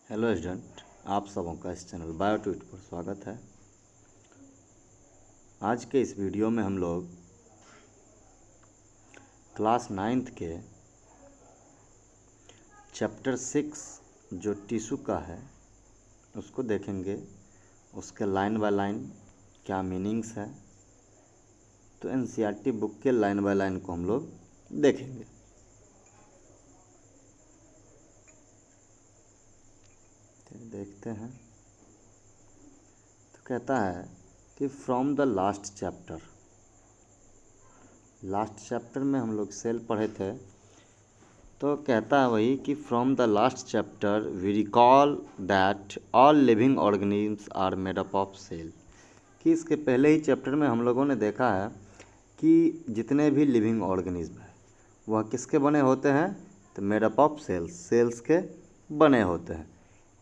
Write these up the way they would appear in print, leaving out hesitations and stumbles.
Hello student, आप सबों का इस चैनल बायोट्यूट पर स्वागत है। आज के इस वीडियो में हम लोग क्लास 9th के चैप्टर 6 जो टिश्यू का है उसको देखेंगे। उसके लाइन बाय लाइन क्या मीनिंग्स है, तो एनसीईआरटी बुक के लाइन बाय लाइन को हम लोग देखेंगे। देखते हैं। तो कहता है कि फ्रॉम द लास्ट चैप्टर में हम लोग सेल पढ़े थे, तो कहता है वही कि from the last chapter we recall that all living organisms are made up of cell. कि इसके पहले ही चैप्टर में हम लोगों ने देखा है कि जितने भी लिविंग ऑर्गेनिज्म हैं वह किसके बने होते हैं, तो मेड अप ऑफ सेल्स के बने होते हैं।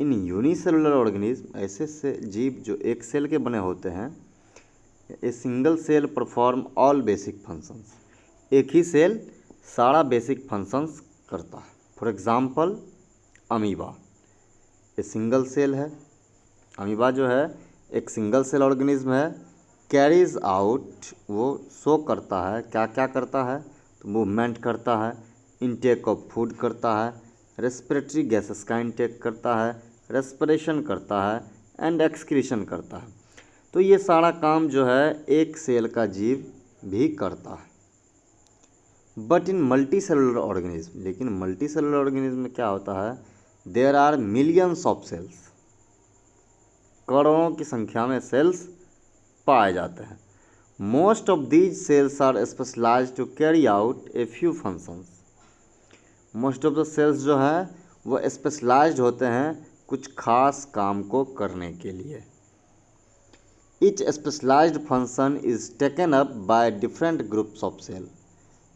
इन यूनिसेलुलर ऑर्गेनिज्म ऐसे से जीव जो एक सेल के बने होते हैं। A single cell perform all basic functions, एक ही सेल सारा बेसिक फंक्शंस करता है। For example amoeba a single cell है। अमीबा जो है एक सिंगल सेल ऑर्गेनिज्म है। कैरीज आउट, वो शो करता है, क्या क्या करता है, तो मूवमेंट करता है, इनटेक ऑफ फूड करता है, रेस्पिरेटरी गैसेस का इनटेक करता है, रेस्पिरेशन करता है एंड एक्सक्रीशन करता है। तो ये सारा काम जो है एक सेल का जीव भी करता है। But in multi cellular organism, लेकिन मल्टी सेलुलर ऑर्गेनिज्म में क्या होता है, there are millions of cells, करोड़ों की संख्या में सेल्स पाए जाते हैं। Most of these cells are specialised to carry out a few functions. Most of the cells जो है वो स्पेशलाइज्ड होते हैं कुछ खास काम को करने के लिए। Each specialised function is taken up by different groups of cell.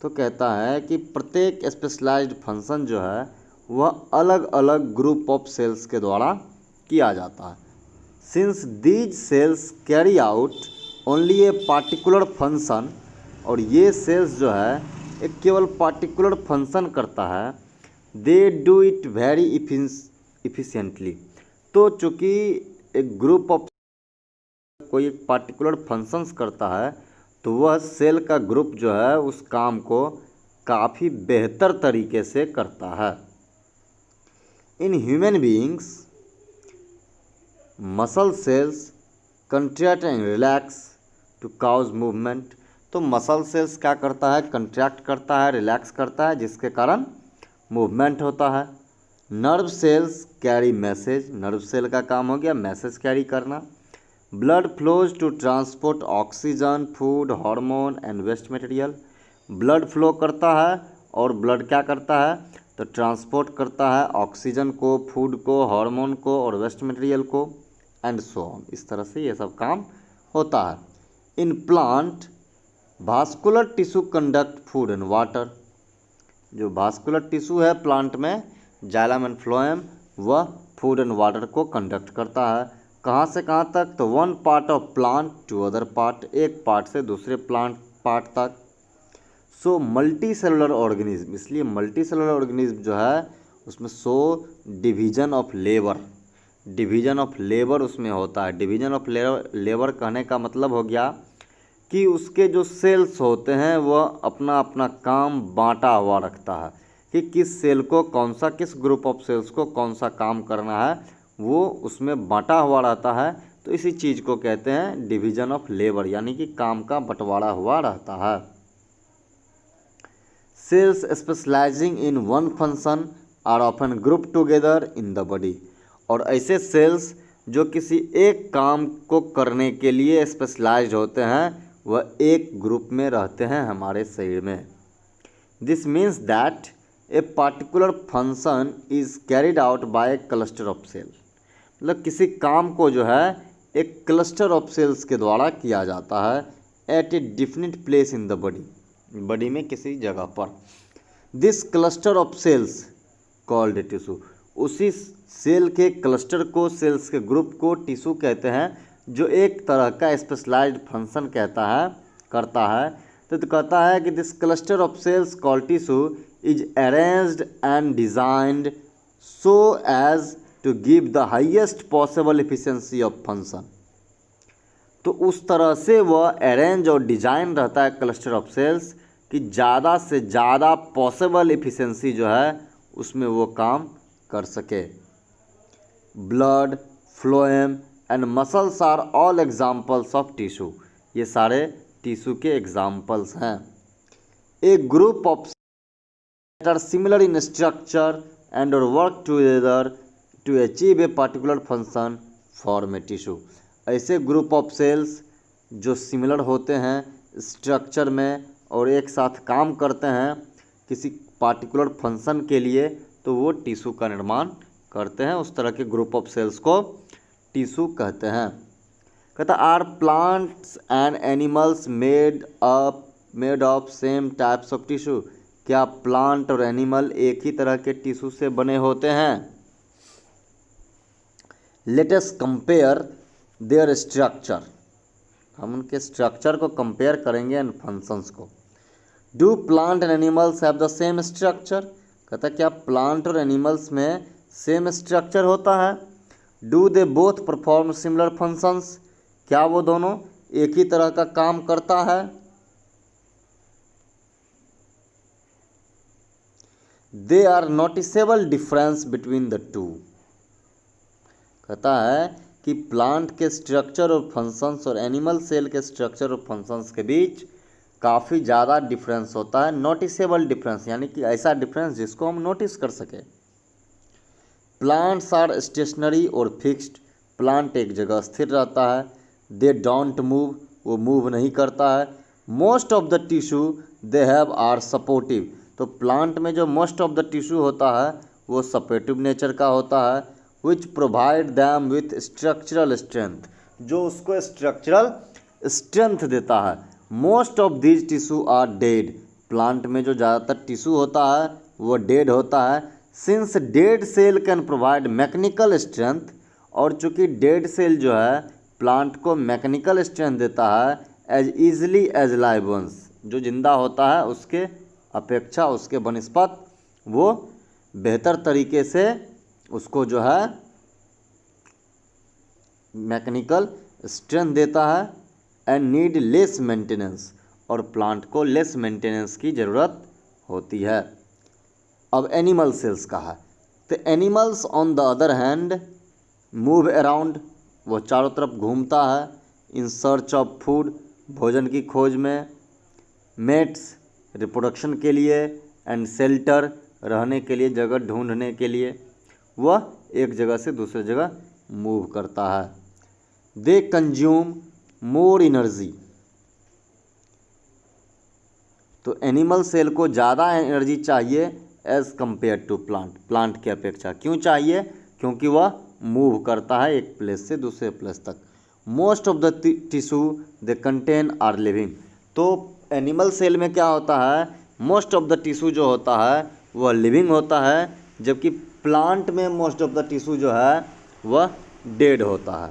तो कहता है कि प्रत्येक स्पेशलाइज्ड फंक्शन जो है वह अलग अलग ग्रुप ऑफ सेल्स के द्वारा किया जाता है। Since these cells carry out only A particular function, और ये सेल्स जो है एक केवल पार्टिकुलर फंक्शन करता है, they do it very efficiently. तो चूँकि एक ग्रुप ऑफ कोई एक पार्टिकुलर फंक्शंस करता है तो वह सेल का ग्रुप जो है उस काम को काफ़ी बेहतर तरीके से करता है। In human beings muscle cells contract and relax to cause movement. तो मसल सेल्स क्या करता है, कंट्रैक्ट करता है, रिलैक्स करता है, जिसके कारण मूवमेंट होता है। Nerve cells carry message, nerve cell का काम हो गया मैसेज कैरी करना। Blood flows to transport oxygen, food, hormone and waste material. Blood flow करता है और ब्लड क्या करता है, तो ट्रांसपोर्ट करता है ऑक्सीजन को, फूड को, हार्मोन को और वेस्ट मटेरियल को एंड सो ऑन। इस तरह से ये सब काम होता है। In plant vascular tissue conduct food and water. जो वास्कुलर टिश्यू है प्लांट में, जाइलम एंड फ्लोएम, वह फूड एंड वाटर को कंडक्ट करता है। कहाँ से कहाँ तक, तो one part of plant to other part, एक पार्ट से दूसरे प्लांट पार्ट तक। सो मल्टी सेलुलर ऑर्गेनिज्म, इसलिए मल्टी सेलुलर ऑर्गेनिज्म जो है उसमें डिवीजन ऑफ लेबर उसमें होता है। डिवीजन ऑफ लेबर कहने का मतलब हो गया कि उसके जो सेल्स होते हैं वह अपना अपना काम बांटा हुआ रखता है कि किस सेल को कौन सा, किस ग्रुप ऑफ सेल्स को कौन सा काम करना है, वो उसमें बांटा हुआ रहता है। तो इसी चीज़ को कहते हैं डिवीजन ऑफ लेबर, यानी कि काम का बंटवारा हुआ रहता है। Cells specialising in one function are often group together in the body. और ऐसे सेल्स जो किसी एक काम को करने के लिए स्पेशलाइज्ड होते हैं वह एक ग्रुप में रहते हैं हमारे शरीर में। This means that a particular function is carried out by a cluster of cell. मतलब किसी काम को जो है एक क्लस्टर ऑफ सेल्स के द्वारा किया जाता है at a definite place in the body में किसी जगह पर। This cluster of cells called tissue. उसी सेल के क्लस्टर को, सेल्स के ग्रुप को टिश्यू कहते हैं, जो एक तरह का स्पेशलाइज्ड फंक्शन करता है। तो कहता है कि this cluster of cells called tissue is arranged and designed so as to give the highest possible efficiency of function. तो उस तरह से वह अरेंज और डिजाइन रहता है क्लस्टर ऑफ सेल्स कि ज़्यादा से ज़्यादा पॉसिबल एफिशिएंसी जो है उसमें वो काम कर सके। Blood, phloem and muscles are all examples of tissue. ये सारे टिश्यू के एग्जाम्पल्स हैं। A group of that are similar in structure and or work together to achieve a particular function form a tissue। ऐसे group of sales जो similar होते हैं structure में और एक साथ काम करते हैं किसी पार्टिकुलर फंक्शन के लिए, तो वो टिश्यू का निर्माण करते हैं। उस तरह के ग्रुप ऑफ सेल्स को टिश्यू कहते हैं। कहता are plants and animals made of same types of tissue. क्या प्लांट और एनिमल एक ही तरह के टिश्यू से बने होते हैं? Let us compare their structure. हम उनके स्ट्रक्चर को कंपेयर करेंगे एंड फंक्शंस को। Do plant and animals have the same structure. कहता क्या प्लांट और एनिमल्स में सेम स्ट्रक्चर होता है? Do they both perform similar functions. क्या वो दोनों एक ही तरह का काम करता है? They are noticeable difference between the two. कहता है कि प्लांट के स्ट्रक्चर और फंक्शंस और एनिमल सेल के स्ट्रक्चर और फंक्शंस के बीच काफ़ी ज़्यादा डिफरेंस होता है। नोटिसेबल डिफरेंस यानी कि ऐसा डिफरेंस जिसको हम नोटिस कर सके। प्लांट्स आर स्टेशनरी और फिक्स्ड। प्लांट एक जगह स्थिर रहता है। दे डोंट मूव, वो मूव नहीं करता है। Most of the tissue they have are supportive. तो प्लांट में जो मोस्ट ऑफ द टिश्यू होता है वो सपोर्टिव नेचर का होता है। Which provide them with structural strength, जो उसको स्ट्रक्चरल स्ट्रेंथ देता है। Most of these tissue are dead. Plant में जो ज़्यादातर टिश्यू होता है वो डेड होता है। Since dead cell can provide mechanical strength, और चूँकि डेड सेल जो है प्लांट को मैकेनिकल स्ट्रेंथ देता है as easily as live ones. जो जिंदा होता है उसके अपेक्षा, उसके बनिस्पत वो बेहतर तरीके से उसको जो है मैकेनिकल स्ट्रेंथ देता है। एंड नीड लेस मेंटेनेंस, और प्लांट को लेस मेंटेनेंस की ज़रूरत होती है। अब एनिमल सेल्स का है, तो animals on the other hand move around, वो चारों तरफ घूमता है। इन सर्च ऑफ फूड, भोजन की खोज में। मेट्स, रिप्रोडक्शन के लिए। एंड शेल्टर, रहने के लिए जगह ढूंढने के लिए। वह एक जगह से दूसरी जगह मूव करता है। They consume more energy. तो एनिमल सेल को ज़्यादा एनर्जी चाहिए as compare to plant, plant की अपेक्षा। क्यों चाहिए? क्योंकि वह मूव करता है एक प्लेस से दूसरे प्लेस तक। Most of the tissue they contain are living. तो एनिमल सेल में क्या होता है, मोस्ट ऑफ द टिश्यू जो होता है वह लिविंग होता है, जबकि प्लांट में मोस्ट ऑफ द टिश्यू जो है वह डेड होता है।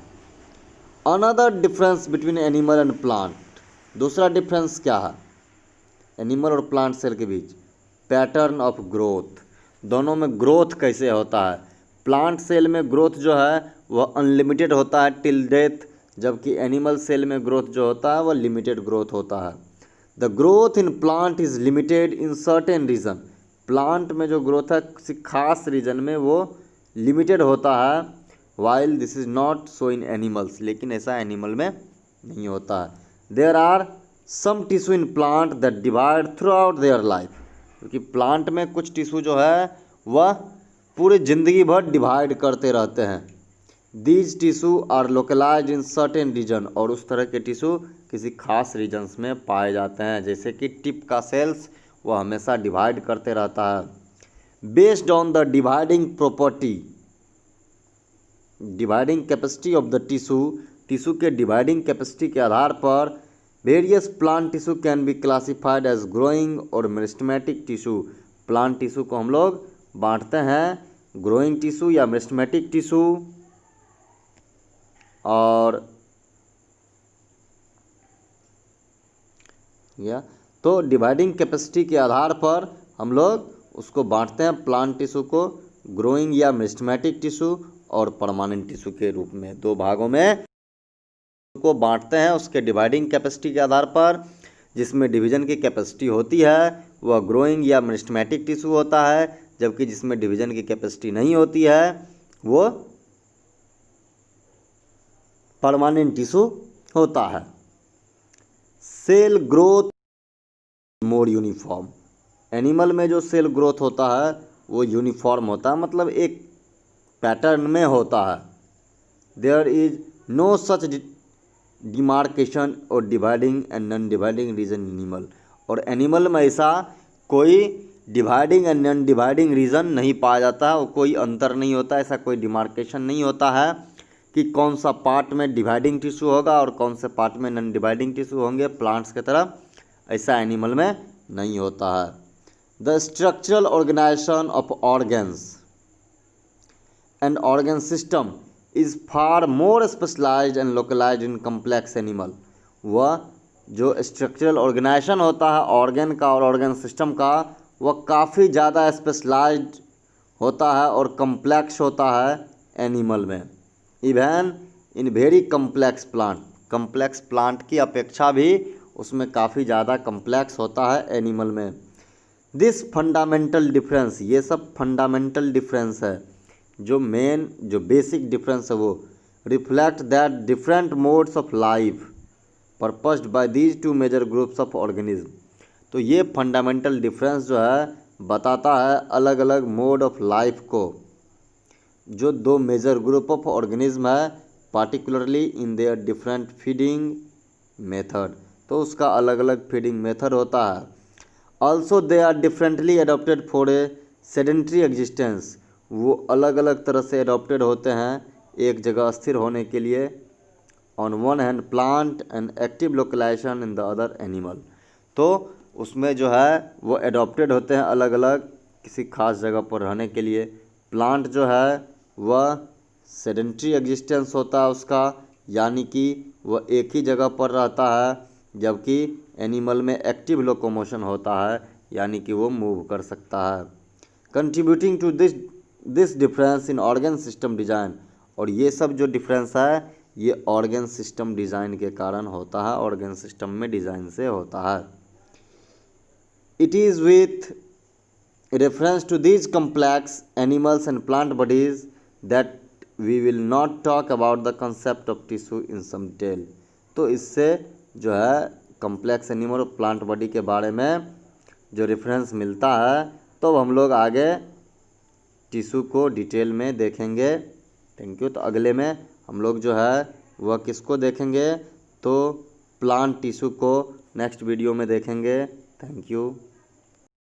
Another difference between animal and plant, दूसरा डिफरेंस क्या है एनिमल और प्लांट सेल के बीच? Pattern of growth. दोनों में ग्रोथ कैसे होता है? प्लांट सेल में ग्रोथ जो है वह अनलिमिटेड होता है टिल डेथ, जबकि एनिमल सेल में ग्रोथ जो होता है वह लिमिटेड ग्रोथ होता है। The growth in plant is limited in certain region. Plant में जो ग्रोथ है किसी खास रीजन में वो लिमिटेड होता है। While this is not so in animals, लेकिन ऐसा एनिमल में नहीं होता है। There are some tissue in plant that divide throughout their life. क्योंकि प्लांट में कुछ टिश्यू जो है वह पूरी ज़िंदगी भर डिवाइड करते रहते हैं। These tissue are localised in certain region, और उस तरह के टिश्यू किसी खास रीजन्स में पाए जाते हैं। जैसे कि टिप का सेल्स वह हमेशा डिवाइड करते रहता है। Based on the dividing property, dividing capacity of the tissue, tissue के डिवाइडिंग कैपेसिटी के आधार पर various plant tissue can be classified as growing और मेरिस्टेमेटिक टिश्यू। प्लांट टिश्यू को हम लोग बांटते हैं ग्रोइंग टिश्यू या मेरिस्टेमेटिक टिश्यू और तो डिवाइडिंग कैपेसिटी के आधार पर हम लोग उसको बांटते हैं प्लांट टिश्यू को ग्रोइंग या मेरिस्टेमेटिक टिश्यू और परमानेंट टिश्यू के रूप में। दो भागों में को बांटते हैं उसके डिवाइडिंग कैपेसिटी के आधार पर। जिसमें डिवीजन की कैपेसिटी होती है वह ग्रोइंग या मेरिस्टेमेटिक टिश्यू होता है, जबकि जिसमें डिवीजन की कैपेसिटी नहीं होती है वो परमानेंट टिश्यू होता है। सेल ग्रोथ मोर यूनिफॉर्म। एनिमल में जो सेल ग्रोथ होता है वो यूनिफॉर्म होता है, मतलब एक पैटर्न में होता है। There is no such demarcation और dividing and non dividing region animal. और एनिमल में ऐसा कोई dividing and non dividing region नहीं पाया जाता है, और कोई अंतर नहीं होता, ऐसा कोई डिमार्केशन नहीं होता है कि कौन सा पार्ट में डिवाइडिंग टिश्यू होगा और कौन से पार्ट में नॉन डिवाइडिंग टिश्यू होंगे प्लांट्स की तरह। ऐसा एनिमल में नहीं होता है। The structural organisation of organs and organ system is far more specialised and localised in complex animal. वह जो स्ट्रक्चरल ऑर्गेनाइजेशन होता है ऑर्गन का और ऑर्गन सिस्टम का, वह काफ़ी ज़्यादा स्पेशलाइज्ड होता है और कम्प्लेक्स होता है एनिमल में। Even in very complex plant की अपेक्षा भी उसमें काफ़ी ज़्यादा कम्प्लेक्स होता है एनिमल में। दिस फंडामेंटल डिफरेंस, ये सब फंडामेंटल डिफरेंस है, जो बेसिक डिफरेंस है वो reflect that different modes of life purposed by these two major groups of organism. तो ये फंडामेंटल डिफरेंस जो है बताता है अलग अलग मोड ऑफ लाइफ को, जो दो मेजर ग्रुप ऑफ ऑर्गेनिज्म है particularly in their different feeding method. तो उसका अलग अलग फीडिंग मेथड होता है। Also they are differently adopted for a sedentary existence. वो अलग अलग तरह से अडोप्टेड होते हैं एक जगह स्थिर होने के लिए। On one hand plant and active localisation in the other animal. तो उसमें जो है वो अडोप्टेड होते हैं अलग अलग किसी खास जगह पर रहने के लिए। प्लांट जो है वह सेडेंट्री एग्जिस्टेंस होता है उसका, यानी कि वह एक ही जगह पर रहता है, जबकि एनिमल में एक्टिव लोकोमोशन होता है, यानी कि वो मूव कर सकता है। Contributing to this difference in organ system design. और ये सब जो डिफरेंस है ये ऑर्गन सिस्टम डिज़ाइन के कारण होता है, ऑर्गन सिस्टम में डिज़ाइन से होता है। It is with reference to these complex animals and plant bodies that we will not talk about the concept of tissue in some detail। तो इससे जो है कम्प्लेक्स एनिमल और प्लांट बॉडी के बारे में जो रेफरेंस मिलता है तो हम लोग आगे टिश्यू को डिटेल में देखेंगे। Thank you. तो अगले में हम लोग जो है वह किसको देखेंगे, तो प्लांट टिश्यू को नेक्स्ट वीडियो में देखेंगे। Thank you.